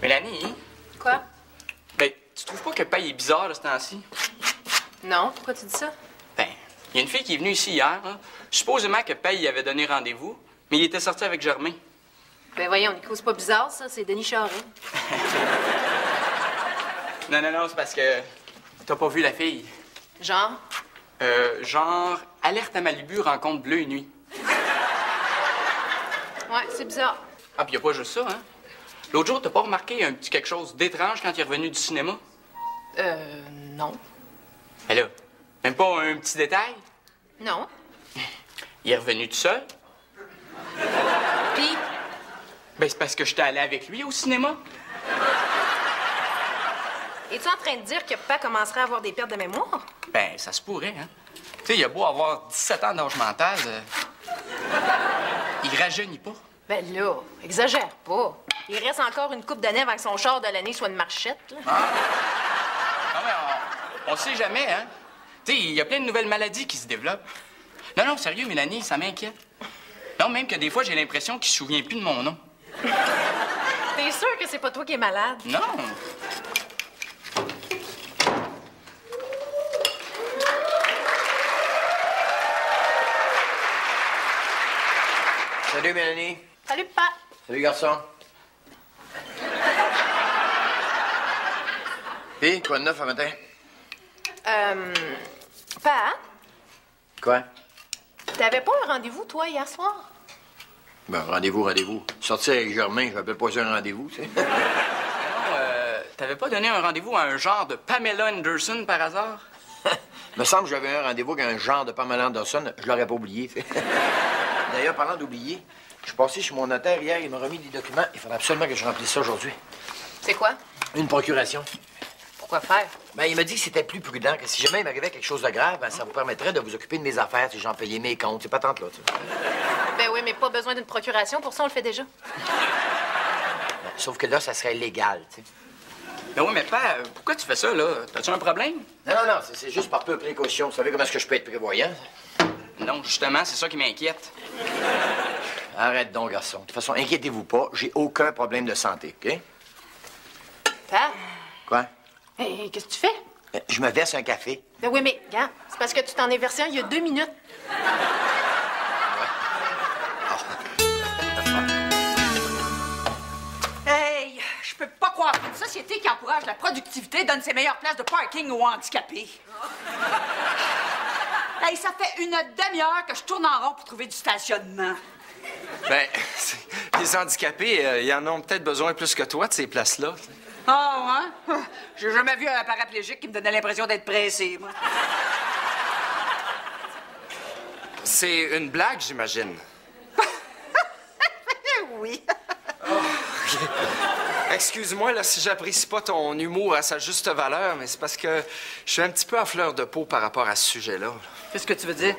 Mélanie? Quoi? Ben, tu trouves pas que Paille est bizarre de ce temps-ci? Non, pourquoi tu dis ça? Ben, il y a une fille qui est venue ici hier, là. Supposément que Paille y avait donné rendez-vous, mais il était sorti avec Germain. Ben voyons, Nico, c'est pas bizarre, ça, c'est Denis Charest. Non, c'est parce que t'as pas vu la fille. Genre? Genre, alerte à Malibu, rencontre bleue et nuit. Ouais, c'est bizarre. Ah, puis y a pas juste ça, hein? L'autre jour, t'as pas remarqué un petit quelque chose d'étrange quand il est revenu du cinéma? Non. Ben là, même pas un petit détail? Non. Il est revenu tout seul? Puis? Ben, c'est parce que j'étais allé avec lui au cinéma. Es-tu en train de dire que papa commencerait à avoir des pertes de mémoire? Ben, ça se pourrait, hein? Tu sais, il a beau avoir 17 ans d'âge mental, il rajeunit pas. Ben là, exagère pas. Il reste encore une couple d'années avant que son char de l'année soit une marchette, là. Ah. Non, mais on sait jamais, hein? Tu sais, il y a plein de nouvelles maladies qui se développent. Non, sérieux, Mélanie, ça m'inquiète. Non, même que des fois, j'ai l'impression qu'il se souvient plus de mon nom. T'es sûr que c'est pas toi qui es malade? Non. Salut, Mélanie. Salut, papa. Salut, garçon. Hé, quoi de neuf un matin? Papa, Quoi? t'avais pas un rendez-vous, toi, hier soir? Ben, rendez-vous. Sortir avec Germain, je m'appelle pas ça un rendez-vous, tu sais. T'avais pas donné un rendez-vous à un genre de Pamela Anderson par hasard? Me semble que j'avais un rendez-vous avec un genre de Pamela Anderson. Je l'aurais pas oublié, tu sais. D'ailleurs, parlant d'oublier, je suis passé chez mon notaire hier, il m'a remis des documents. Il faudrait absolument que je remplisse ça aujourd'hui. C'est quoi? Une procuration. Pourquoi faire? Ben, il m'a dit que c'était plus prudent, que si jamais il m'arrivait quelque chose de grave, ben, ça vous permettrait de vous occuper de mes affaires, si j'en payais mes comptes. C'est pas tant là, tu sais. Ben oui, mais pas besoin d'une procuration. Pour ça, on le fait déjà. Ben, sauf que là, ça serait légal, tu sais. Ben oui, mais pas. Pourquoi tu fais ça, là? T'as-tu un problème? Non, c'est juste par peu précaution. Vous savez comment est-ce que je peux être prévoyant? Non, justement, c'est ça qui m'inquiète. Arrête donc, garçon. De toute façon, inquiétez-vous pas, j'ai aucun problème de santé, OK? Papa? Quoi? Hey, qu'est-ce que tu fais? Je me verse un café. Ben oui, mais, regarde, c'est parce que tu t'en es versé un il y a 2 minutes. Hey, je peux pas croire qu'une société qui encourage la productivité donne ses meilleures places de parking aux handicapés. Hey, ça fait une demi-heure que je tourne en rond pour trouver du stationnement. Ben, les handicapés, ils en ont peut-être besoin plus que toi de ces places-là. Ah, ouais? J'ai jamais vu un paraplégique qui me donnait l'impression d'être pressé, moi. C'est une blague, j'imagine. Oui. Excuse-moi là si j'apprécie pas ton humour à sa juste valeur, mais c'est parce que je suis un petit peu à fleur de peau par rapport à ce sujet-là. Qu'est-ce que tu veux dire?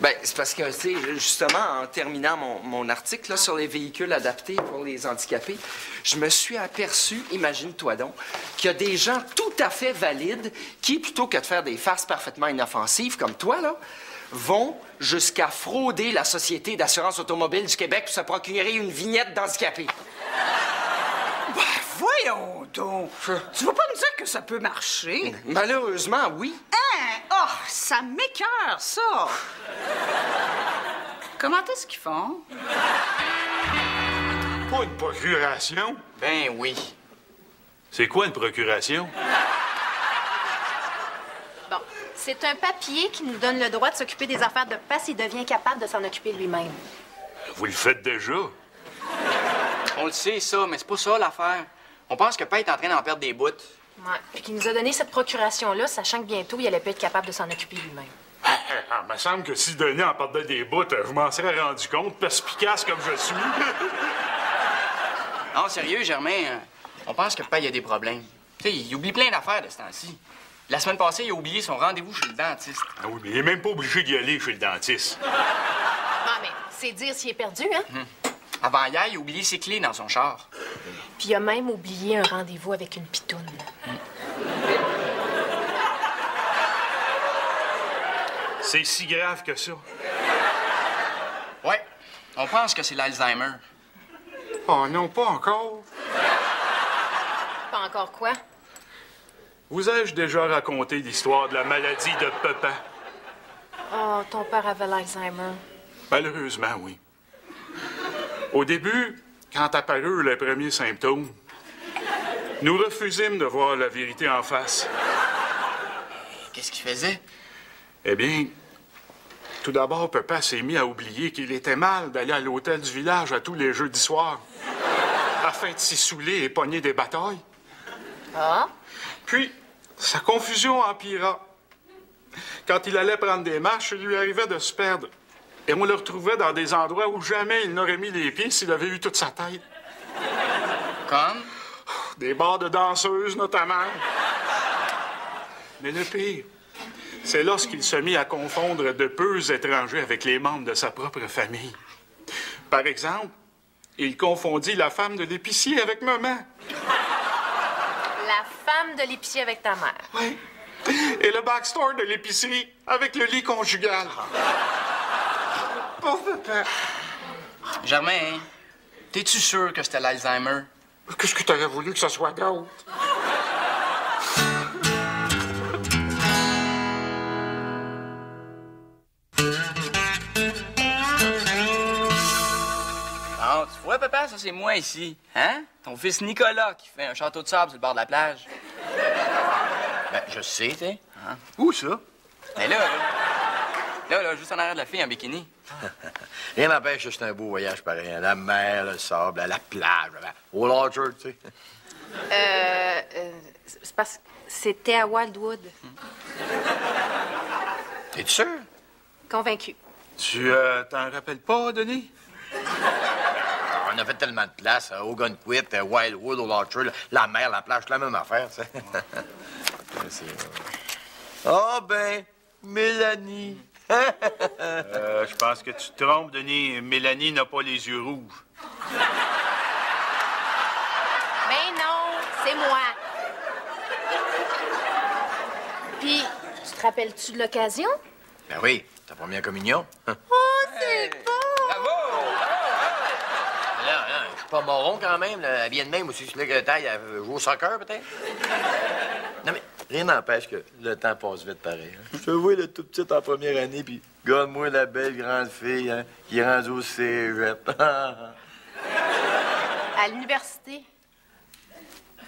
Ben, c'est parce que, tu sais, justement, en terminant mon article là, sur les véhicules adaptés pour les handicapés, je me suis aperçu, imagine-toi donc, qu'il y a des gens tout à fait valides qui, plutôt que de faire des farces parfaitement inoffensives comme toi, là, vont jusqu'à frauder la Société d'assurance automobile du Québec pour se procurer une vignette d'handicapé. Ben, voyons donc. Tu vas pas me dire que ça peut marcher? Malheureusement, oui. Hein? Oh, ça m'écoeure, ça. Comment est-ce qu'ils font? Pas une procuration? Ben oui. C'est quoi une procuration? Bon, c'est un papier qui nous donne le droit de s'occuper des affaires de papa s'il devient capable de s'en occuper lui-même. Vous le faites déjà? On le sait, ça, mais c'est pas ça l'affaire. On pense que Paille est en train d'en perdre des bouts. Ouais, puis qui nous a donné cette procuration-là, sachant que bientôt, il allait pas être capable de s'en occuper lui-même. Il me semble que si Denis en perdait des bouts, je m'en serais rendu compte, perspicace comme je suis. Non, sérieux, Germain, on pense que Paille a des problèmes. Tu sais, il oublie plein d'affaires de ce temps-ci. La semaine passée, il a oublié son rendez-vous chez le dentiste. Ah oui, mais il est même pas obligé d'y aller chez le dentiste. Ah, mais c'est dire s'il est perdu, hein? Avant hier, il a oublié ses clés dans son char. Puis il a même oublié un rendez-vous avec une pitoune. C'est si grave que ça. Ouais, on pense que c'est l'Alzheimer. Oh non, pas encore. encore quoi? Vous ai-je déjà raconté l'histoire de la maladie de Pepin? Oh, ton père avait l'Alzheimer. Malheureusement, oui. Au début, quand apparurent les premiers symptômes, nous refusîmes de voir la vérité en face. Qu'est-ce qu'il faisait? Eh bien, tout d'abord, Pepin s'est mis à oublier qu'il était mal d'aller à l'hôtel du village à tous les jeudis soirs, afin de s'y saouler et pogner des batailles. Ah? Puis, sa confusion empira. Quand il allait prendre des marches, il lui arrivait de se perdre. Et on le retrouvait dans des endroits où jamais il n'aurait mis les pieds s'il avait eu toute sa tête. Comme? Des bars de danseuses, notamment. Mais le pire, c'est lorsqu'il se mit à confondre de peu étrangers avec les membres de sa propre famille. Par exemple, il confondit la femme de l'épicier avec maman. La femme de l'épicier avec ta mère. Oui. Et le backstore de l'épicerie avec le lit conjugal. Pauvre papa. Germain, t'es-tu sûr que c'était l'Alzheimer? Qu'est-ce que t'aurais voulu que ça soit d'autre? Ah, tu vois, papa, ça c'est moi ici. Hein? Ton fils Nicolas qui fait un château de sable sur le bord de la plage. Ben, je sais, tu sais. Hein? Où ça? Mais là, juste en arrière de la fille en bikini. Rien n'empêche que c'est un beau voyage pareil. Hein. La mer, le sable, la plage, au larger, tu sais. C'est parce que c'était à Wildwood. T'es sûr? Convaincu. Tu t'en rappelles pas, Denis? On a fait tellement de places. Ogunquit, Wildwood, au larger, la mer, la plage, c'est la même affaire, tu sais. Ah ben, Mélanie. Je pense que tu te trompes, Denis. Mélanie n'a pas les yeux rouges. Ben non, c'est moi. Puis, tu te rappelles-tu de l'occasion? Ben oui, ta première communion. Oh, c'est bon! Bravo! Là, je suis pas moron quand même. Là. Elle vient de même aussi, c'est là que taille, elle joue au soccer peut-être. Non mais, rien n'empêche que le temps passe vite pareil. Hein. Je te vois le tout petit en première année, puis garde-moi la belle grande fille hein, qui est rendue au cégep. À l'université.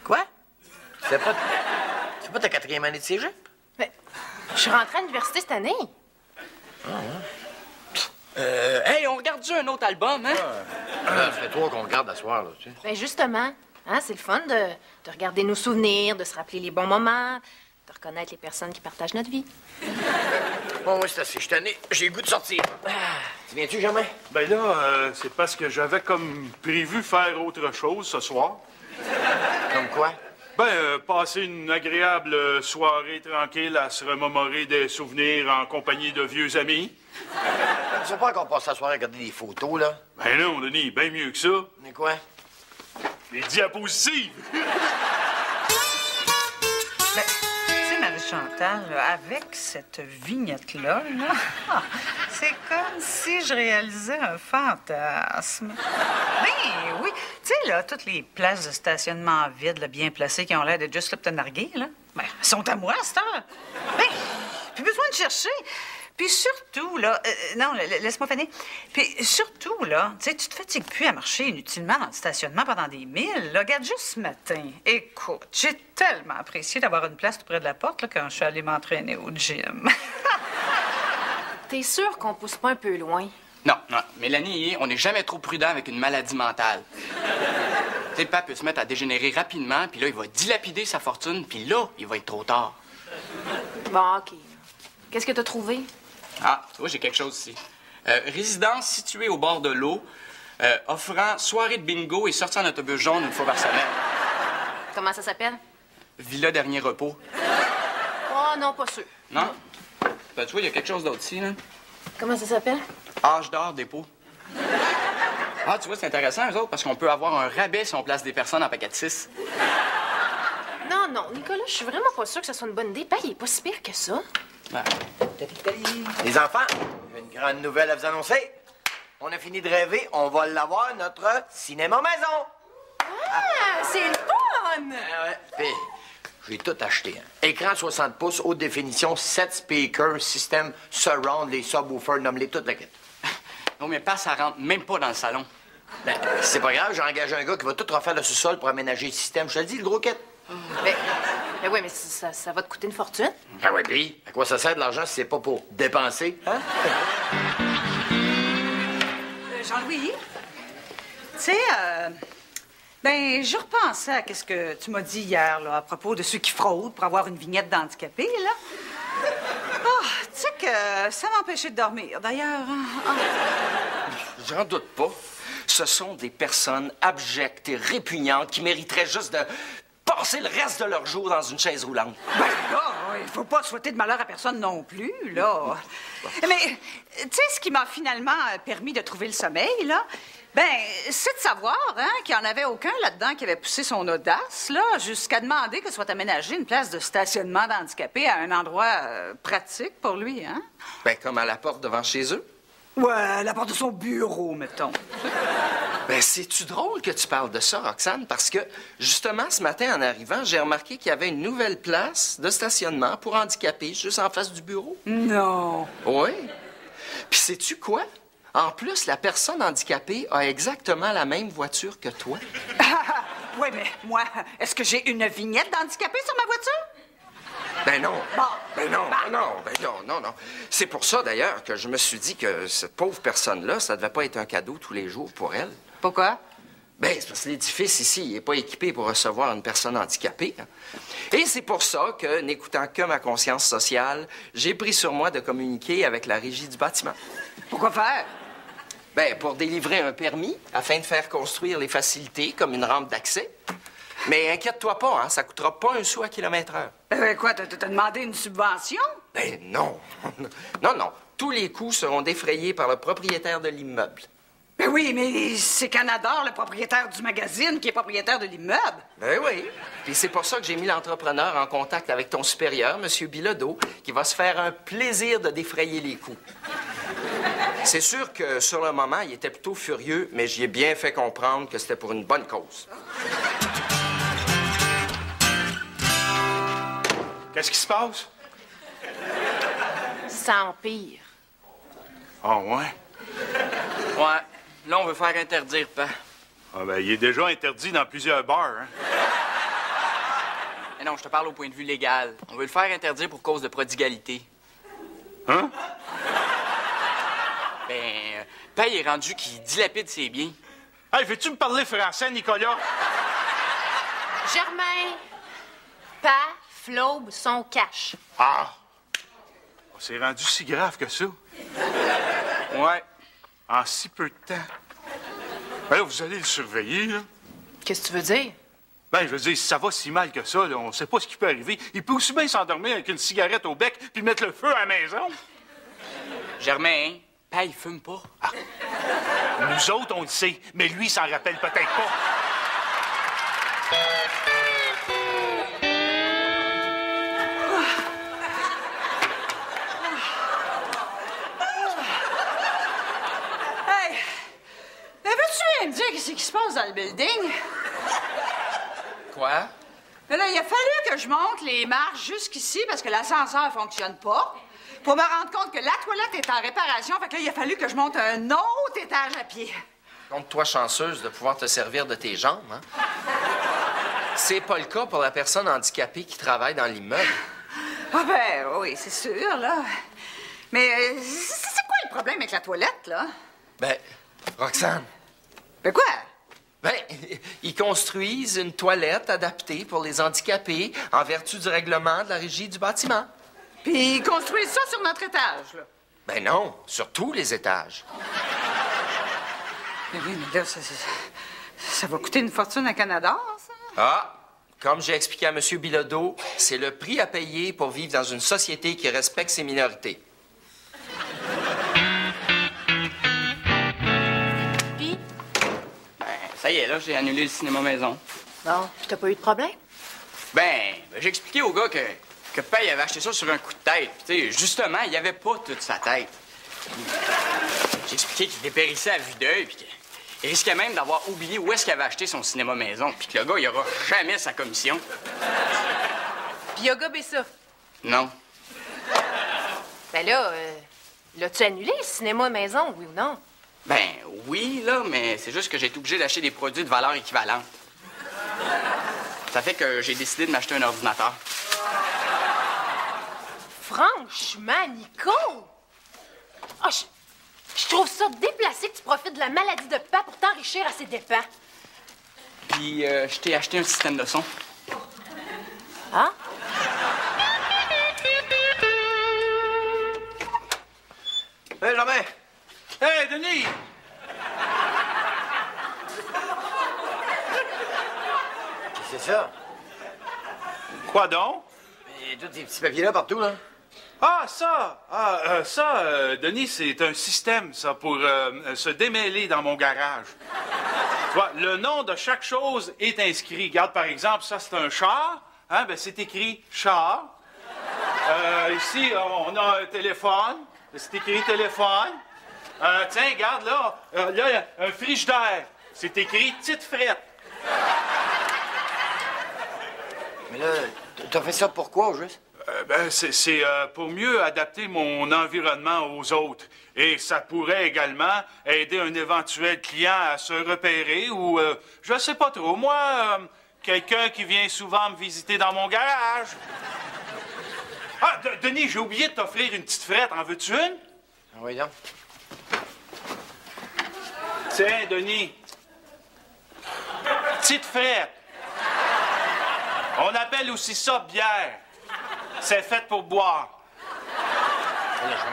Quoi? C'est pas ta 4e année de cégep? Ben, je suis rentrée à l'université cette année. Hey, on regarde-tu un autre album, hein? Là, ça fait 3 qu'on regarde à soir, là, tu sais. Ben justement, hein, c'est le fun de regarder nos souvenirs, de se rappeler les bons moments, de reconnaître les personnes qui partagent notre vie. Bon, oui, c'est assez. Je suis tanné. J'ai le goût de sortir. Tu viens-tu, Germain? Ben là, c'est parce que j'avais comme prévu faire autre chose ce soir. Comme quoi? Ben, passer une agréable soirée tranquille à se remémorer des souvenirs en compagnie de vieux amis. Tu sais pas encore passer la soirée à regarder des photos, là? Ben non, Denis, bien mieux que ça. Mais quoi? Les diapositives. Ben, tu sais, Marie-Chantal, là, avec cette vignette-là, là, c'est comme si je réalisais un fantasme. Ben oui, tu sais, là, toutes les places de stationnement vides, là, bien placées, qui ont l'air d'être juste là pour te narguer, là, ben, elles sont à moi, à cette heure. Ben, plus besoin de chercher. Puis surtout, là... non, laisse-moi finir. Puis surtout, là, tu sais, tu te fatigues plus à marcher inutilement dans le stationnement pendant des milles. Là. Regarde, juste ce matin, écoute, j'ai tellement apprécié d'avoir une place tout près de la porte là, quand je suis allée m'entraîner au gym. T'es sûr qu'on pousse pas un peu loin? Non, Mélanie, on n'est jamais trop prudent avec une maladie mentale. Tu sais, le papa peut se mettre à dégénérer rapidement, puis là, il va dilapider sa fortune, puis là, il va être trop tard. Bon, OK. Qu'est-ce que t'as trouvé? Ah, tu vois, j'ai quelque chose ici. Résidence située au bord de l'eau, offrant soirée de bingo et sortie en autobus jaune une fois par semaine. Comment ça s'appelle? Villa Dernier Repos. Oh non, pas sûr. Non? Ben, tu vois, il y a quelque chose d'autre ici, là. Comment ça s'appelle? Âge d'or dépôt. Ah, tu vois, c'est intéressant, eux autres, parce qu'on peut avoir un rabais si on place des personnes en paquet de 6. Non, Nicolas, je suis vraiment pas sûre que ce soit une bonne idée. Ben, il est pas si pire que ça. Ben, Les enfants, j'ai une grande nouvelle à vous annoncer. On a fini de rêver, on va l'avoir, notre cinéma maison. Ah, c'est le fun! fun! Ouais. Puis, j'ai tout acheté. Hein. Écran 60 pouces, haute définition, 7 speakers, système surround, les subwoofers, nomme-les toutes la quête. Non, mais pas, ça rentre même pas dans le salon. Ben, c'est pas grave, j'ai engagé un gars qui va tout refaire le sous-sol pour aménager le système. Je te le dis, le gros kit. Mais oui, mais ça va te coûter une fortune. Ah ouais, puis, à quoi ça sert de l'argent si c'est pas pour dépenser? Hein? Jean-Louis, tu sais, ben, je repensais à ce que tu m'as dit hier, là, à propos de ceux qui fraudent pour avoir une vignette d'handicapé, là. Ah, tu sais que ça m'empêchait de dormir, d'ailleurs. Hein? Ah. J'en doute pas. Ce sont des personnes abjectes et répugnantes qui mériteraient juste de passer le reste de leur jour dans une chaise roulante. Ben là, il faut pas souhaiter de malheur à personne non plus, là. Mais, tu sais, ce qui m'a finalement permis de trouver le sommeil, là, ben, c'est de savoir, hein, qu'il n'y en avait aucun là-dedans qui avait poussé son audace, là, jusqu'à demander que soit aménagée une place de stationnement d'handicapés à un endroit pratique pour lui, hein? Ben, comme à la porte devant chez eux. Ouais, à la porte de son bureau, mettons. Ben, c'est-tu drôle que tu parles de ça, Roxane? Parce que, justement, ce matin, en arrivant, j'ai remarqué qu'il y avait une nouvelle place de stationnement pour handicapés juste en face du bureau. Non. Oui. Puis sais-tu quoi? En plus, la personne handicapée a exactement la même voiture que toi. Oui, mais moi, est-ce que j'ai une vignette d'handicapé sur ma voiture? Ben non. Bon. Ben non. C'est pour ça, d'ailleurs, que je me suis dit que cette pauvre personne-là, ça devait pas être un cadeau tous les jours pour elle. Pourquoi? Ben, c'est parce que l'édifice ici n'est pas équipé pour recevoir une personne handicapée. Et c'est pour ça que, n'écoutant que ma conscience sociale, j'ai pris sur moi de communiquer avec la régie du bâtiment. Pourquoi faire? Ben, pour délivrer un permis, afin de faire construire les facilités, comme une rampe d'accès. Mais inquiète-toi pas, hein, ça coûtera pas un sou à kilomètre-heure. Quoi, t'as demandé une subvention? Ben non. Non. Tous les coûts seront défrayés par le propriétaire de l'immeuble. Ben oui, mais c'est Canador, le propriétaire du magazine, qui est propriétaire de l'immeuble. Ben oui. Puis c'est pour ça que j'ai mis l'entrepreneur en contact avec ton supérieur, M. Bilodeau, qui va se faire un plaisir de défrayer les coûts. C'est sûr que, sur le moment, il était plutôt furieux, mais j'y ai bien fait comprendre que c'était pour une bonne cause. Qu'est-ce qui se passe? Ça empire. Ah, ouais? Ouais. Là, on veut faire interdire, pas. Ah, ben, il est déjà interdit dans plusieurs bars, hein? Mais non, je te parle au point de vue légal. On veut le faire interdire pour cause de prodigalité. Hein? Ben, Paye est rendu qui dilapide ses biens. Hey, veux-tu me parler français, Nicolas? Germain, pas flaube son cash. Ah! C'est rendu si grave que ça? Ouais. En si peu de temps. Ben là, vous allez le surveiller, là. Qu'est-ce que tu veux dire? Ben, je veux dire, si ça va si mal que ça, là, on sait pas ce qui peut arriver. Il peut aussi bien s'endormir avec une cigarette au bec puis mettre le feu à la maison. Germain, Paye fume pas. Ah. Nous autres, on le sait, mais lui, il s'en rappelle peut-être pas. Hey! Veux-tu me dire qu'est-ce qui se passe dans le building? Quoi? Mais là, il a fallu que je monte les marches jusqu'ici parce que l'ascenseur fonctionne pas. Pour me rendre compte que la toilette est en réparation, fait que là, il a fallu que je monte un autre étage à pied. Compte-toi chanceuse de pouvoir te servir de tes jambes, hein? C'est pas le cas pour la personne handicapée qui travaille dans l'immeuble. Ah ben oui, c'est sûr, là. Mais c'est quoi le problème avec la toilette, là? Ben, Roxane, Ben quoi? ben, ils construisent une toilette adaptée pour les handicapés en vertu du règlement de la régie du bâtiment. Puis ils construisent ça sur notre étage, là. Ben non, sur tous les étages. Mais oui, mais là, ça va coûter une fortune à Canada, ça? Ah, comme j'ai expliqué à M. Bilodeau, c'est le prix à payer pour vivre dans une société qui respecte ses minorités. Puis, Ça y est, là, j'ai annulé le cinéma maison. bon, puis t'as pas eu de problème? Ben, j'ai expliqué au gars que Paye avait acheté ça sur un coup de tête. Puis, tu sais, justement, il avait pas toute sa tête. J'ai expliqué qu'il dépérissait à vue d'œil, puis Il risquait même d'avoir oublié où est-ce qu'il avait acheté son cinéma maison, puis que le gars, il aura jamais sa commission. Puis il a gobé ça. Non. Ben là, l'as-tu annulé, le cinéma maison, oui ou non? Ben oui, là, mais c'est juste que j'ai été obligé d'acheter des produits de valeur équivalente. Ça fait que j'ai décidé de m'acheter un ordinateur. Franchement, Nico! Ah, je trouve ça déplacé que tu profites de la maladie de papa pour t'enrichir à ses dépens. Puis je t'ai acheté un système de son. Ah? Hé, Germain! Hé, Denis! C'est ça? Quoi donc? Il y a tous ces petits papiers-là partout, là. Ah, ça! Denis, c'est un système, ça, pour se démêler dans mon garage. Tu vois, le nom de chaque chose est inscrit. Regarde, par exemple, ça, c'est un char. Hein? Ben, c'est écrit char. Ici, on a un téléphone. C'est écrit téléphone. Tiens, regarde, là, il y a un frigidaire. C'est écrit petite frette. Mais là, t'as fait ça pourquoi, au juste? C'est pour mieux adapter mon environnement aux autres. Et ça pourrait également aider un éventuel client à se repérer ou, je sais pas trop, moi, quelqu'un qui vient souvent me visiter dans mon garage. Ah, Denis, j'ai oublié de t'offrir une petite frette. En veux-tu une? Ah oui, donc. Tiens, Denis. Petite frette. On appelle aussi ça bière. C'est fait pour boire.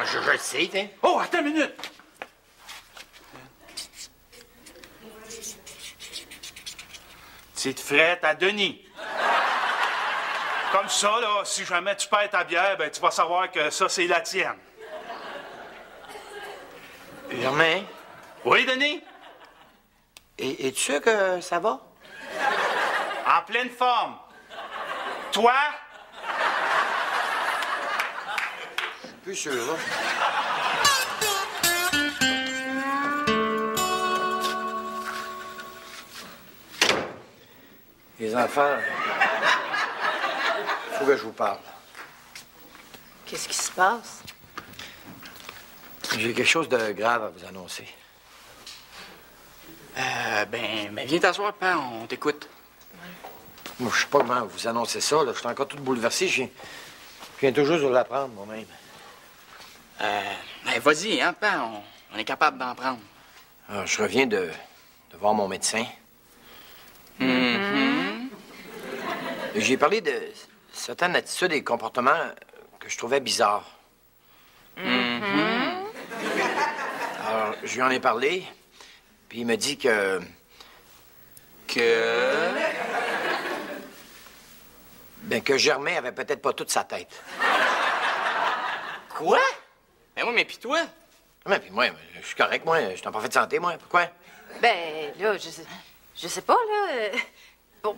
Je le sais, hein. Oh, attends une minute. Petite frette à Denis. Comme ça, là, si jamais tu perds ta bière, ben, tu vas savoir que ça, c'est la tienne. Germain, Oui, Denis? es-tu sûr que ça va? En pleine forme. Toi? Plus sûr, là. Les enfants, faut que je vous parle. Qu'est-ce qui se passe? J'ai quelque chose de grave à vous annoncer. Viens t'asseoir, papa, on t'écoute. Moi, je sais pas comment vous annoncer ça, là. Je suis encore tout bouleversé. Je viens toujours de l'apprendre, moi-même. Vas-y, hein, papa, on est capable d'en prendre. Alors, je reviens de voir mon médecin. J'ai parlé de certaines attitudes et comportements que je trouvais bizarres. Alors, je lui en ai parlé, puis il m'a dit que... que Germain avait peut-être pas toute sa tête. Quoi? Ben oui, mais pis toi? Mais puis moi, je suis correct, moi. Je suis en parfaite santé, moi. Pourquoi? Ben, là, je sais pas, là.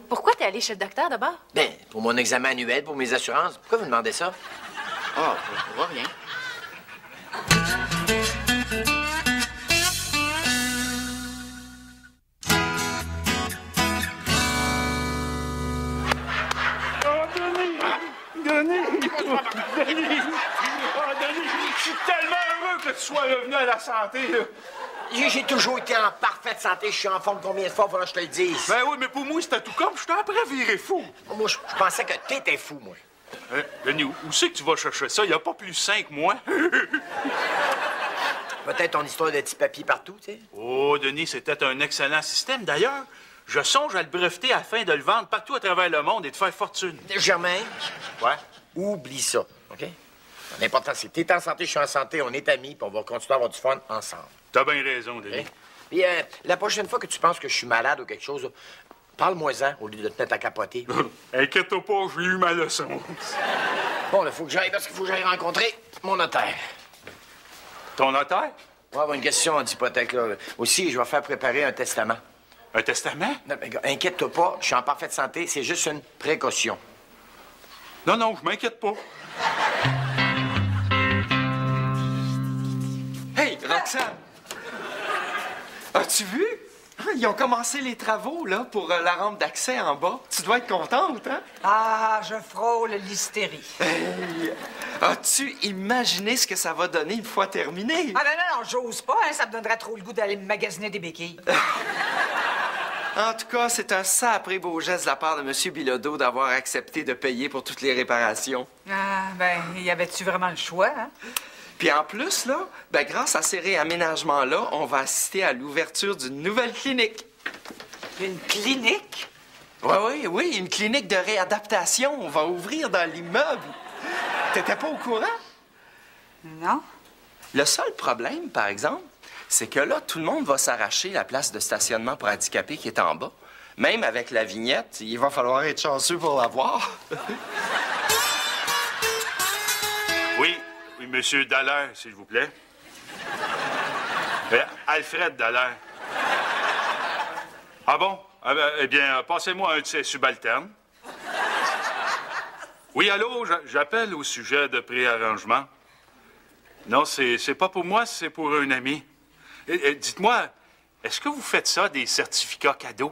Pourquoi t'es allé chez le docteur d'abord? Ben, pour mon examen annuel, pour mes assurances. Pourquoi vous demandez ça? Ah, je vois rien. Denis! Oh, Denis, je suis tellement heureux que tu sois revenu à la santé, là. J'ai toujours été en parfaite santé. Je suis en forme combien de fois, faudra que je te le dise. Ben oui, mais pour moi, c'était tout comme. Je suis après viré fou. Moi, je pensais que t'étais fou, moi. Hein? Denis, où c'est que tu vas chercher ça? Il n'y a pas plus sain que moi. Peut-être ton histoire de petits papiers partout, tu sais. Oh, Denis, c'était un excellent système. D'ailleurs, je songe à le breveter afin de le vendre partout à travers le monde et de faire fortune. Germain, Ouais? oublie ça, OK? L'important, c'est que t'es en santé, je suis en santé, on est amis, puis on va continuer à avoir du fun ensemble. T'as bien raison, Denis. OK? Puis la prochaine fois que tu penses que je suis malade ou quelque chose, là, parle-moi-en au lieu de te mettre à capoter. Inquiète-toi pas, j'ai eu ma leçon. Bon, il faut que j'aille parce qu'il faut que j'aille rencontrer mon notaire. Ton notaire? On va avoir une question d'hypothèque, là. Aussi, je vais faire préparer un testament. Un testament? Non, mais gars, inquiète-toi pas, je suis en parfaite santé, c'est juste une précaution. Non, non, je m'inquiète pas. Hey, Roxane! As-tu vu? Ils ont commencé les travaux, là, pour la rampe d'accès en bas. Tu dois être contente, hein? Ah, je frôle l'hystérie. Hey, as-tu imaginé ce que ça va donner une fois terminé? Ah non, j'ose pas, hein, ça me donnerait trop le goût d'aller me magasiner des béquilles. En tout cas, c'est un sacré beau geste de la part de M. Bilodeau d'avoir accepté de payer pour toutes les réparations. Ah, ben, y avait-tu vraiment le choix, hein? Puis en plus, là, ben, grâce à ces réaménagements-là, on va assister à l'ouverture d'une nouvelle clinique. Une clinique? Oui, une clinique de réadaptation. On va ouvrir dans l'immeuble. T'étais pas au courant? Non. Le seul problème, par exemple, c'est que là, tout le monde va s'arracher la place de stationnement pour handicapés qui est en bas. Même avec la vignette, il va falloir être chanceux pour l'avoir. Oui, Monsieur Dallaire, s'il vous plaît. Alfred Dallaire. Ah bon? Ah ben, eh bien, passez-moi un de ces subalternes. Oui, allô, j'appelle au sujet de préarrangement. Non, c'est pas pour moi, c'est pour un ami. Dites-moi, est-ce que vous faites ça, des certificats cadeaux?